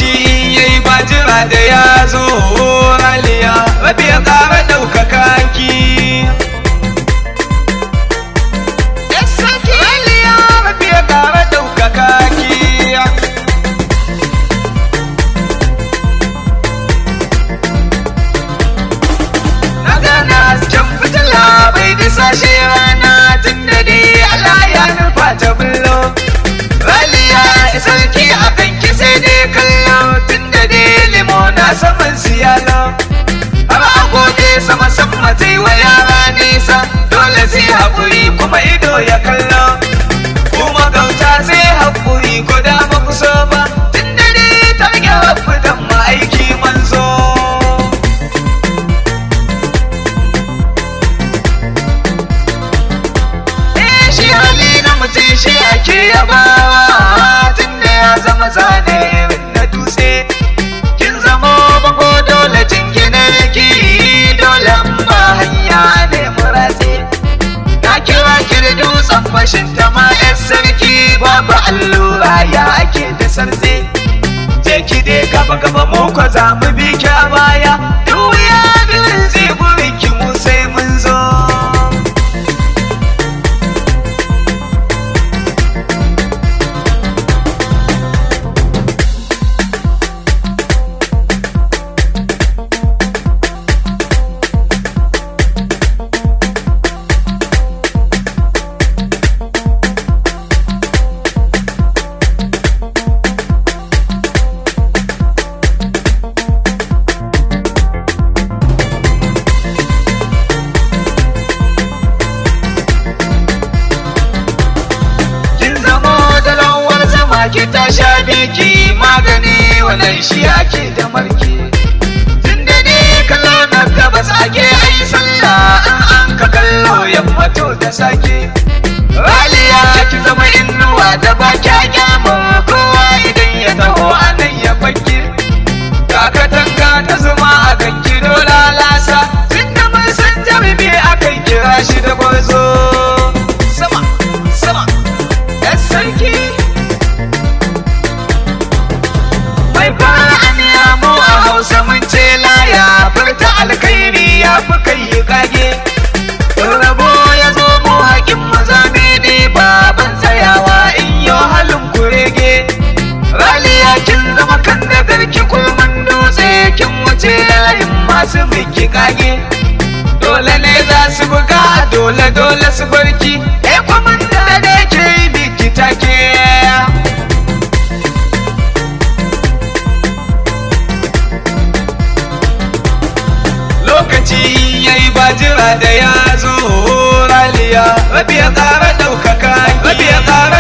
lokaci yayi ba jira da ya zo raliya rabi ya ƙara ɗaukaka ki raliya rabi ya ƙara ɗaukaka ki na gana can fitila bai disashe rana tun da dai Allah ya nufa ta bullo raliya sarki a kanki sai dai kallo tun da dai limo na saman siyalo har agoge sama sama ta yi wa yara nisa dole sai haƙuri kuma ido ya kallo kuma gauta sai haƙuri ko da ba ku so ba tun da dai ta rage haɓu don ma'aiki manzo shi hali na mutum shi ake yabawa tun da ya zama zane irin na dutse kin zama bango dole jinginar ki dole ba hanya ne muratse na kira ki da dutsen fashin ta ma yan sarki babu allura ya ake da sarze je ki dai gaba gaba mu ko za mu bi ki a baya duk ya bilin zai burin ki mu sai mun zo ki ta sha biki magani wannan shi ake da marke tun da ne kallo na gabas ake ai sallah an ka kallo yamma to da sake raliya ki zama innuwa da ba kya kyama kowa idan ya taho anan ya fakke kakatanga ta zuma a ganki dole lasa tun da mun san jami'i akan kira shi da gwarzo sama sama yan sarki mai fara aniya mu a hausa mun ce laya furta alkhairi ya fi kai yi kage rabo ya zo mu haƙin maza ne baban tsayawa in yi halin kurege raliya kin zama kan da garki kulman dutse kin wuce yayin masu miki kage dole ne za su buga dole su barki kwamanda da ke yi miki take lokaci yayi ba jira da ya zo raliya rabi ya ƙara ɗaukaka rabi ya ƙara